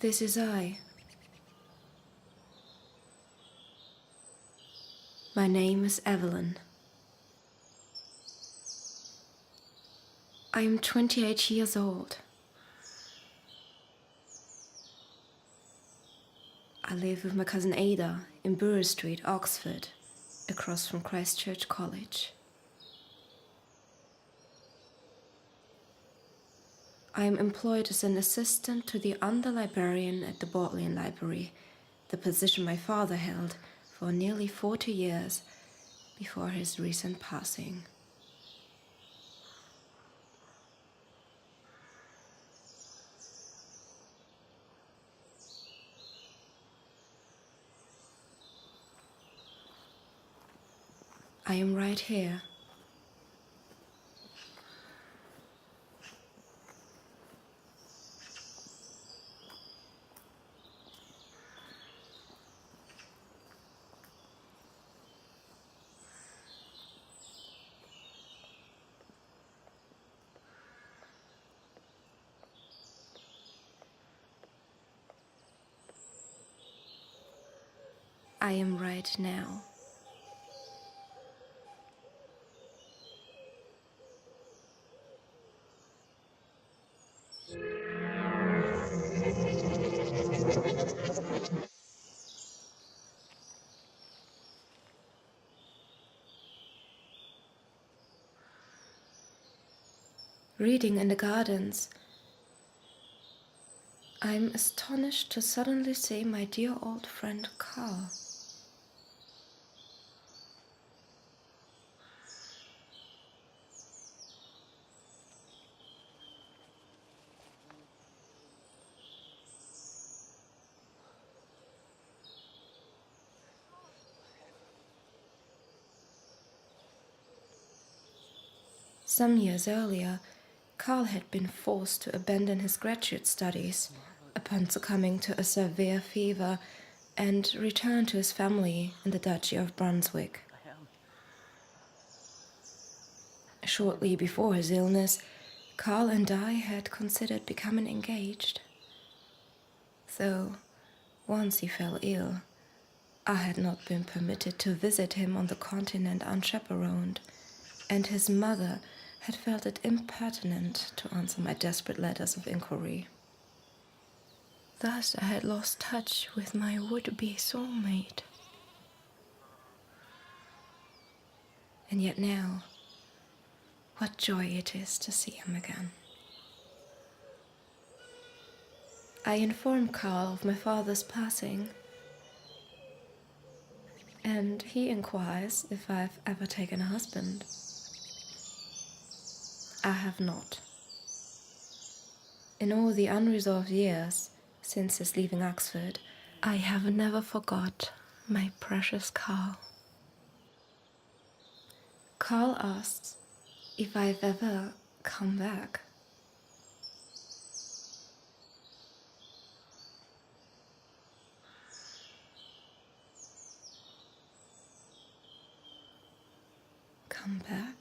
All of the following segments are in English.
This is I. My name is Evelyn. I am 28 years old. I live with my cousin Ada in Brewer Street, Oxford, across from Christ Church College. I am employed as an assistant to the under-librarian at the Bodleian Library, the position my father held for nearly 40 years before his recent passing. I am right here. I am right now. Reading in the gardens, I am astonished to suddenly see my dear old friend Carl. Some years earlier, Carl had been forced to abandon his graduate studies upon succumbing to a severe fever and return to his family in the Duchy of Brunswick. Shortly before his illness, Carl and I had considered becoming engaged. Though, once he fell ill, I had not been permitted to visit him on the continent unchaperoned, and his mother had felt it impertinent to answer my desperate letters of inquiry. Thus I had lost touch with my would-be soulmate. And yet now, what joy it is to see him again. I informed Carl of my father's passing, and he inquires if I've ever taken a husband. I have not. In all the unresolved years since his leaving Oxford, I have never forgot my precious Carl. Carl asks if I've ever come back. Come back?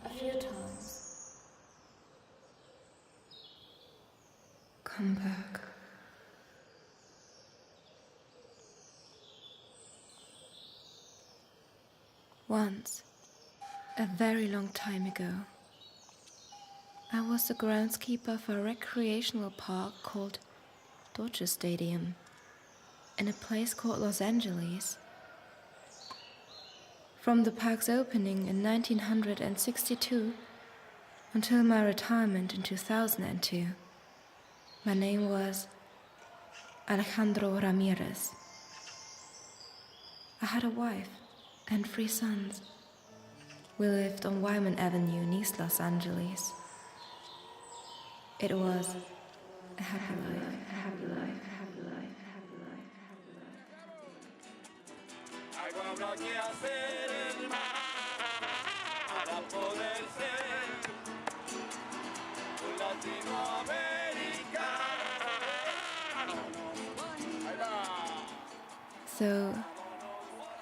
A few times. Come back. Once, a very long time ago, I was the groundskeeper for a recreational park called Dodger Stadium in a place called Los Angeles. From the park's opening in 1962 until my retirement in 2002, my name was Alejandro Ramirez. I had a wife and 3 sons. We lived on Wyman Avenue in East Los Angeles. It was a happy life, a happy life, a happy life, a happy life, a happy life. Habrá que hacer el mal para poder ser un latinoamericano. So,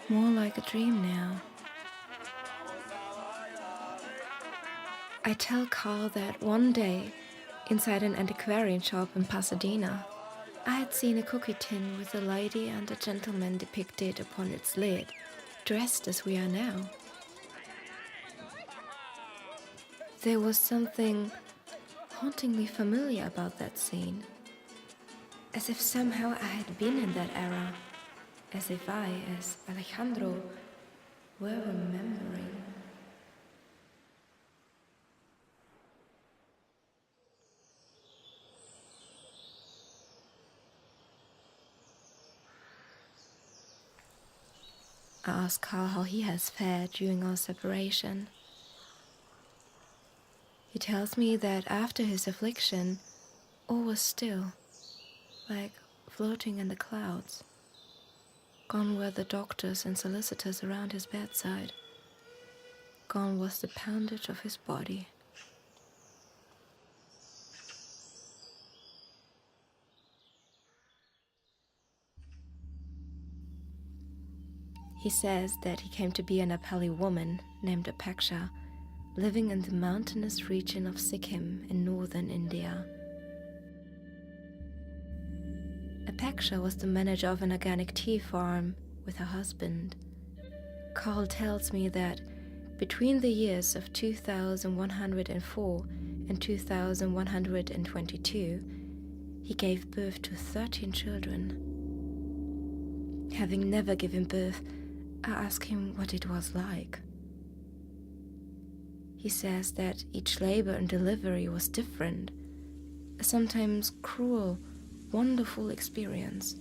more like a dream now. I tell Carl that one day, inside an antiquarian shop in Pasadena, I had seen a cookie tin with a lady and a gentleman depicted upon its lid, dressed as we are now. There was something hauntingly familiar about that scene, as if somehow I had been in that era, as if I, as Alejandro, were remembering. I asked Carl how he has fared during our separation. He tells me that after his affliction, all was still, like floating in the clouds. Gone were the doctors and solicitors around his bedside. Gone was the poundage of his body. He says that he came to be a Nepali woman named Apeksha, living in the mountainous region of Sikkim in northern India. Apeksha was the manager of an organic tea farm with her husband. Carl tells me that between the years of 2104 and 2122, he gave birth to 13 children. Having never given birth, I asked him what it was like. He says that each labor and delivery was different, a sometimes cruel, wonderful experience,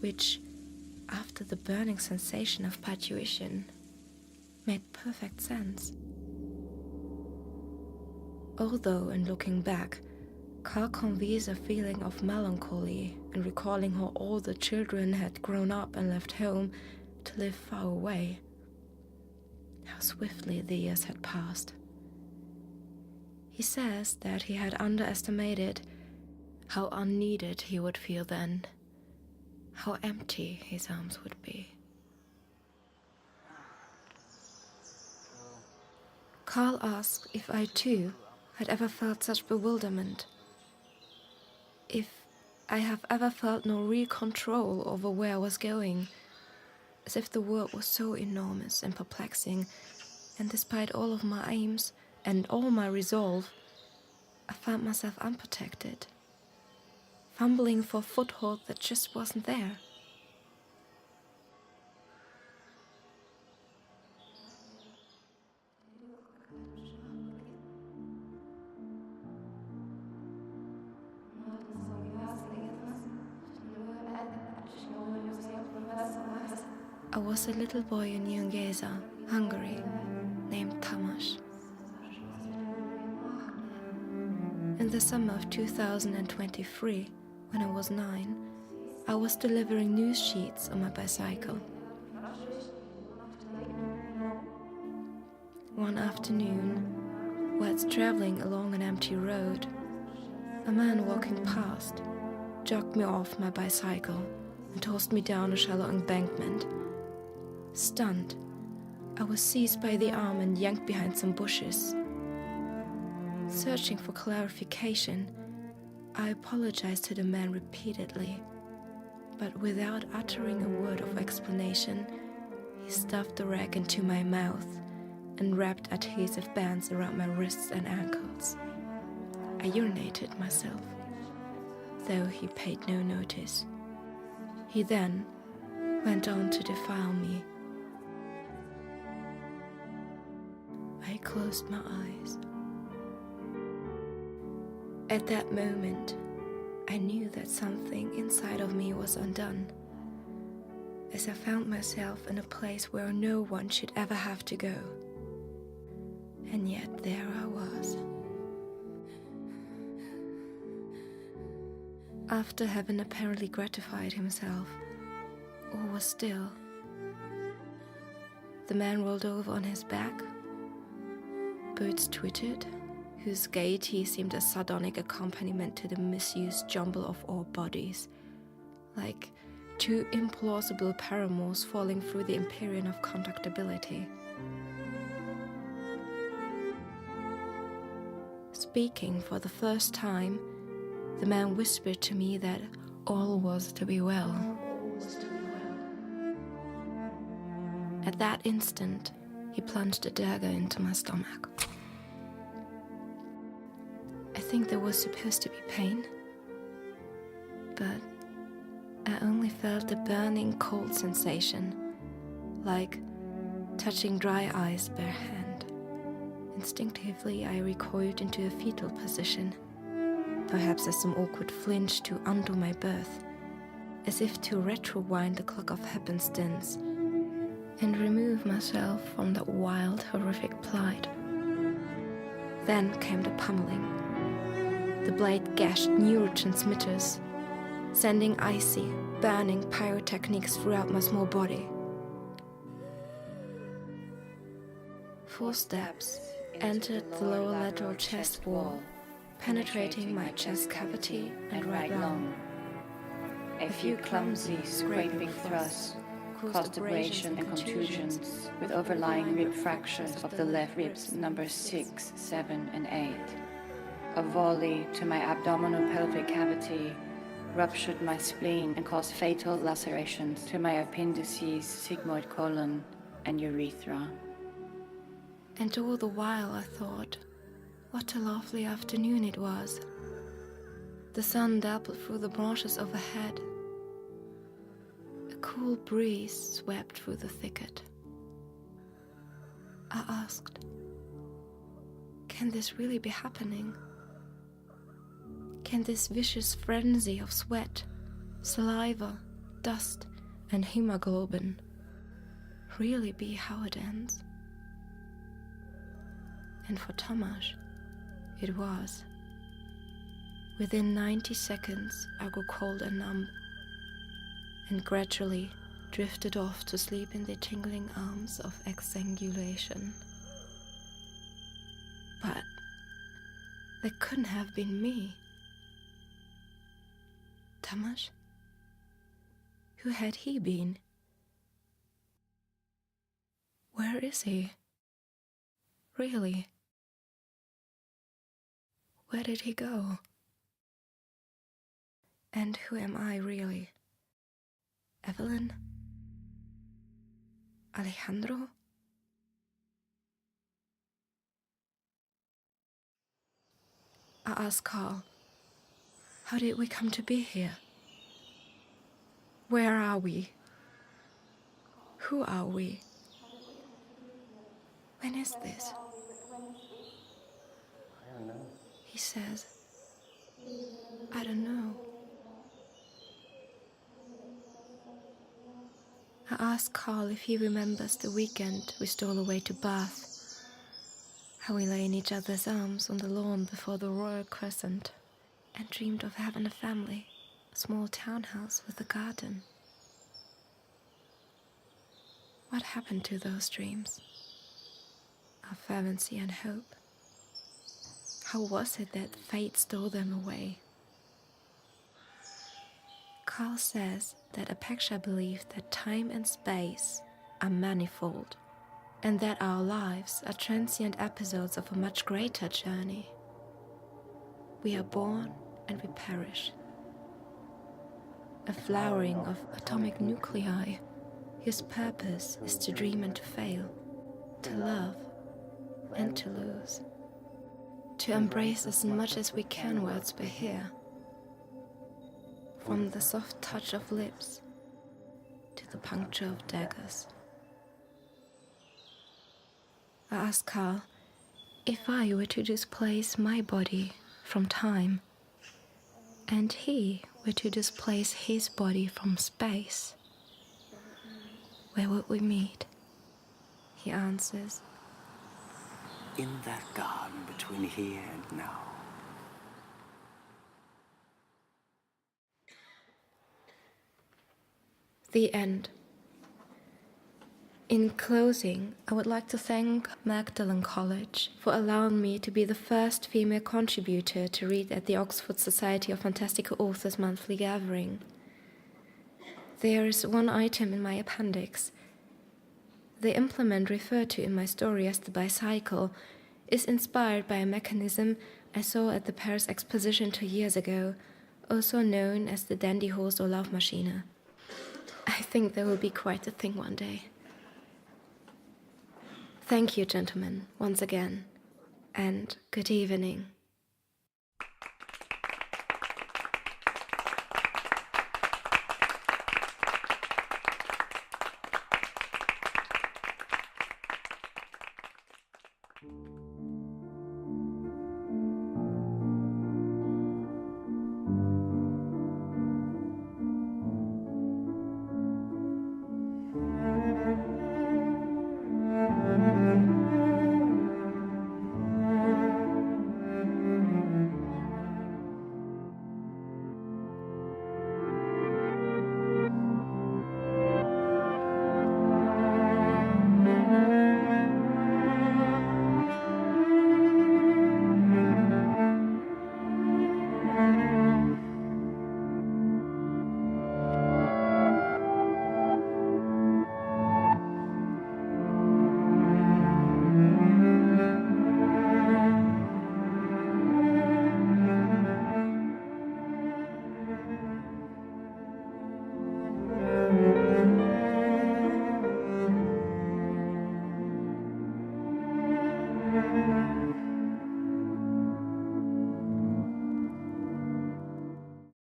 which, after the burning sensation of parturition, made perfect sense. Although, in looking back, Carl conveys a feeling of melancholy in recalling how all the children had grown up and left home to live far away. How swiftly the years had passed. He says that he had underestimated how unneeded he would feel then, how empty his arms would be. Carl asked if I too had ever felt such bewilderment, if I have ever felt no real control over where I was going, as if the world was so enormous and perplexing, and despite all of my aims and all my resolve, I found myself unprotected, fumbling for a foothold that just wasn't there. I was a little boy in Nyongeza, Hungary, named Tamas. In the summer of 2023, when I was 9, I was delivering news sheets on my bicycle. One afternoon, whilst traveling along an empty road, a man walking past jogged me off my bicycle and tossed me down a shallow embankment. Stunned, I was seized by the arm and yanked behind some bushes. Searching for clarification, I apologized to the man repeatedly, but without uttering a word of explanation, he stuffed the rag into my mouth and wrapped adhesive bands around my wrists and ankles. I urinated myself, though he paid no notice. He then went on to defile me. I closed my eyes. At that moment, I knew that something inside of me was undone, as I found myself in a place where no one should ever have to go. And yet there I was. After having apparently gratified himself, all was still. The man rolled over on his back. Birds twittered, whose gaiety seemed a sardonic accompaniment to the misused jumble of all bodies, like two implausible paramours falling through the empyrean of conductibility. Speaking for the first time, the man whispered to me that all was to be well. At that instant, he plunged a dagger into my stomach. I think there was supposed to be pain, but I only felt a burning cold sensation, like touching dry ice bare hand. Instinctively, I recoiled into a fetal position, perhaps as some awkward flinch to undo my birth, as if to retrowind the clock of happenstance and remove myself from that wild, horrific plight. Then came the pummeling. The blade gashed neurotransmitters, sending icy, burning pyrotechnics throughout my small body. 4 steps entered the lower lateral chest wall, penetrating my chest cavity and right lung. A few clumsy, scraping thrusts caused abrasion and contusions, with overlying rib fractures of the left ribs numbers 6, 7, and 8. A volley to my abdominal pelvic cavity ruptured my spleen and caused fatal lacerations to my appendices, sigmoid colon, and urethra. And all the while I thought, what a lovely afternoon it was. The sun dappled through the branches overhead. A cool breeze swept through the thicket. I asked, can this really be happening? Can this vicious frenzy of sweat, saliva, dust, and hemoglobin really be how it ends? And for Tomasz, it was. Within 90 seconds, I grew cold and numb, and gradually drifted off to sleep in the tingling arms of exangulation. But that couldn't have been me. Tomasz? Who had he been? Where is he? Really? Where did he go? And who am I really? Evelyn? Alejandro? I asked Carl, how did we come to be here? Where are we? Who are we? When is this? I don't know. He says, I don't know. I asked Carl if he remembers the weekend we stole away to Bath, how we lay in each other's arms on the lawn before the Royal Crescent and dreamed of having a family, a small townhouse with a garden. What happened to those dreams? Our fervency and hope? How was it that fate stole them away? Carl says that Apeksha believed that time and space are manifold, and that our lives are transient episodes of a much greater journey. We are born and we perish. A flowering of atomic nuclei, whose purpose is to dream and to fail, to love and to lose, to embrace as much as we can whilst we're here. From the soft touch of lips to the puncture of daggers. I asked Carl if I were to displace my body from time, and he were to displace his body from space, where would we meet? He answers, In that garden between here and now. The end. In closing, I would like to thank Magdalen College for allowing me to be the first female contributor to read at the Oxford Society of Fantastical Authors monthly gathering. There is one item in my appendix. The implement referred to in my story as the bicycle is inspired by a mechanism I saw at the Paris Exposition 2 years ago, also known as the dandy horse or love machine. I think there will be quite a thing one day. Thank you, gentlemen, once again, and good evening.